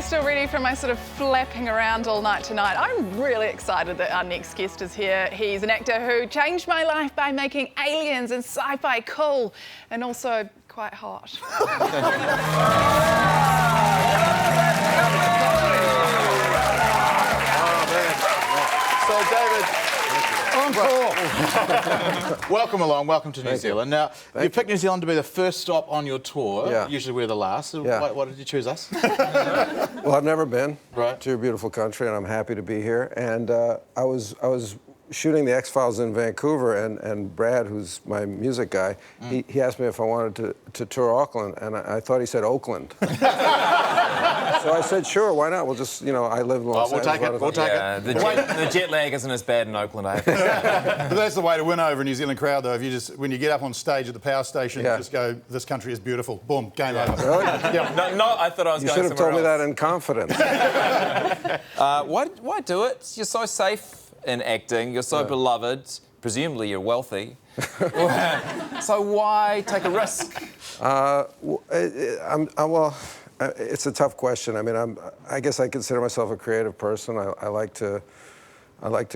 still ready for my sort of flapping around all night tonight? I'm really excited that our next guest is here. He's an actor who changed my life by making aliens and sci-fi cool, and also quite hot. So, David, welcome along, welcome to New Zealand. Now, you picked New Zealand to be the first stop on your tour. Yeah. Usually we're the last. So Yeah. why did you choose us? Well, I've never been Right. to your beautiful country, and I'm happy to be here. And I was shooting the X-Files in Vancouver, and Brad, who's my music guy, he asked me if I wanted to tour Auckland, and I thought he said Oakland. So I said, sure, why not? We'll just, you know, I live in Los Angeles. We'll take it. The jet lag isn't as bad in Oakland, I have to say. But that's the way to win over a New Zealand crowd, though. If you just, when you get up on stage at the power station, just go, "This country is beautiful." Boom, game over. Really? Yeah. No, I thought I was You going should have told me somewhere that in confidence. Why do it? You're so safe in acting. You're so beloved. Presumably, you're wealthy. So why take a risk? It's a tough question. I mean, I guess I consider myself a creative person. I like to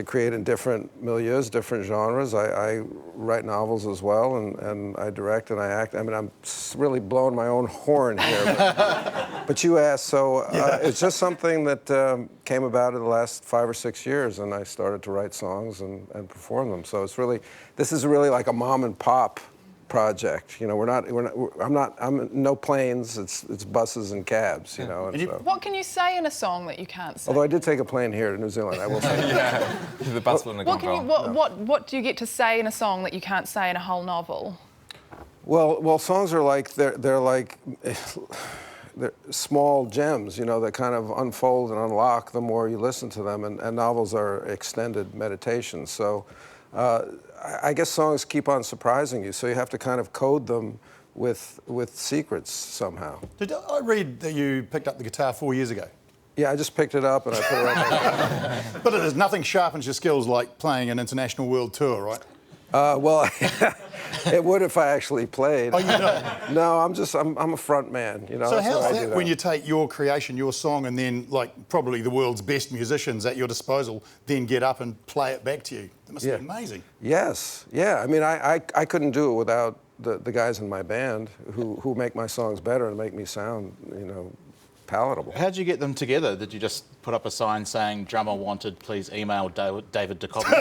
create in different milieus, different genres. I write novels as well, and I direct and I act. I mean, I'm really blowing my own horn here. But you asked, so it's just something that came about in the last 5 or 6 years, and I started to write songs and perform them. So this is really like a mom and pop project. You know, I'm no planes, it's buses and cabs, you know. And so. What can you say in a song that you can't say? Although I did take a plane here to New Zealand, I will say. The bus wouldn't have gone wrong. What do you get to say in a song that you can't say in a whole novel? Well, songs are like, they're like they're small gems, you know, that kind of unfold and unlock the more you listen to them, and novels are extended meditations. So I guess songs keep on surprising you, so you have to kind of code them with secrets somehow. Did I read that you picked up the guitar 4 years ago? Yeah, I just picked it up and I put it right back down. But there's nothing sharpens your skills like playing an international world tour, right? Well, it would if I actually played. Oh, you don't? No, I'm a front man, you know. So that's how's what I do that when you take your creation, your song, and then, like, probably the world's best musicians at your disposal, then get up and play it back to you? That must be amazing. Yes, yeah. I mean, I couldn't do it without the guys in my band who make my songs better and make me sound, you know, palatable. How'd you get them together? Did you just put up a sign saying, "Drummer wanted, please email David Duchovny"?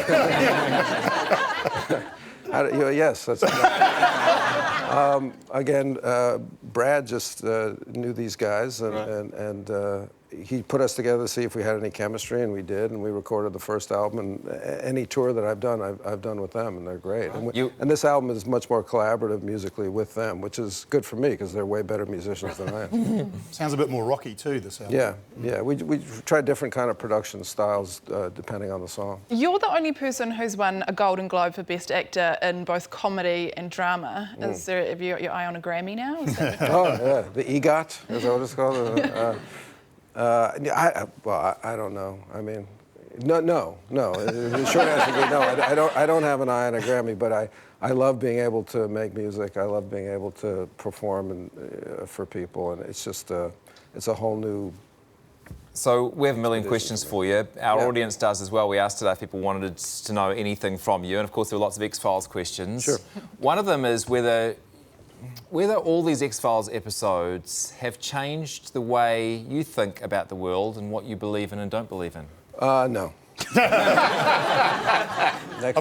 Yes, that's again, Brad just knew these guys, and he put us together to see if we had any chemistry, and we did, and we recorded the first album. And any tour that I've done, I've done with them, and they're great. And this album is much more collaborative musically with them, which is good for me because they're way better musicians than I am. Sounds a bit more rocky too, this album. Yeah. We tried different kind of production styles depending on the song. You're the only person who's won a Golden Globe for Best Actor in both comedy and drama. Have you got your eye on a Grammy now? Is that Oh yeah, the EGOT, is that what it's called? I don't know. I mean, no. The short answer is no. I don't have an eye on a Grammy, but I love being able to make music. I love being able to perform for people, and it's just it's a whole new. So we have a million questions for you. Our audience does as well. We asked today if people wanted to know anything from you, and of course there were lots of X-Files questions. Sure. One of them is whether all these X-Files episodes have changed the way you think about the world and what you believe in and don't believe in. No. I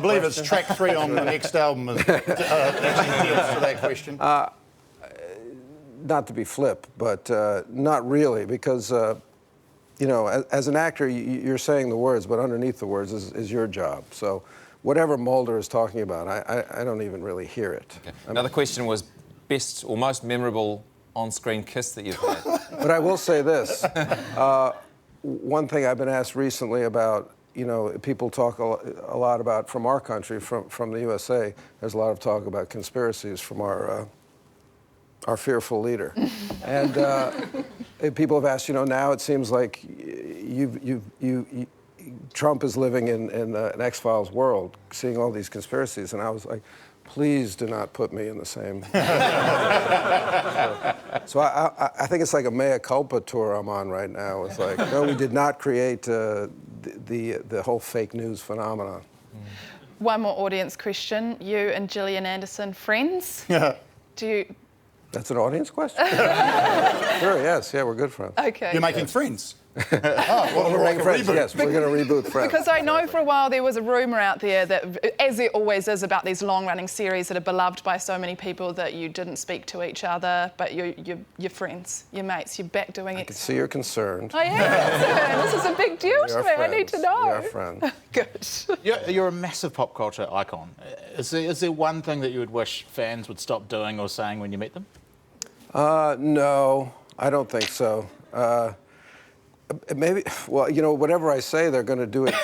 believe it's track 3 on the next album actually deals to that question. Not to be flip, but not really, because you know, as an actor, you're saying the words, but underneath the words is your job. So whatever Mulder is talking about, I don't even really hear it. Okay. Another question was best or most memorable on-screen kiss that you've had. But I will say this. One thing I've been asked recently about, you know, people talk a lot about, from our country, from the USA, there's a lot of talk about conspiracies from our fearful leader. And people have asked, you know, now it seems like Trump is living in an X-Files world, seeing all these conspiracies. And I was like, please do not put me in the same. So I think it's like a mea culpa tour I'm on right now. It's like, no, we did not create the whole fake news phenomenon. One more audience question. You and Gillian Anderson, friends? Do you... That's an audience question? Sure, yes. Yeah, we're good friends. Okay. You're making friends. We're making friends, yes. We're going to reboot Friends. Because I know for a while there was a rumour out there that, as there always is about these long-running series that are beloved by so many people, that you didn't speak to each other, but you're friends, you're mates, you're back doing it. I can see you're concerned. I am concerned. This is a big deal to me. I need to know. We are friends. Good. You're a massive pop culture icon. Is there one thing that you would wish fans would stop doing or saying when you meet them? No, I don't think so. Maybe, well, you know, whatever I say, they're going to do it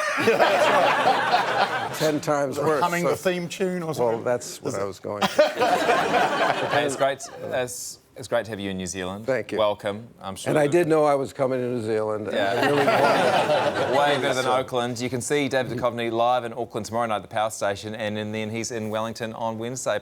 10 times worse. Humming the theme tune or something? Well, that's what I was going to. Hey, it's great to have you in New Zealand. Thank you. Welcome, I'm sure. And I did know I was coming to New Zealand. Yeah. I really wanted it. Way better than Auckland. You can see David Duchovny live in Auckland tomorrow night at the Power Station, and then he's in Wellington on Wednesday.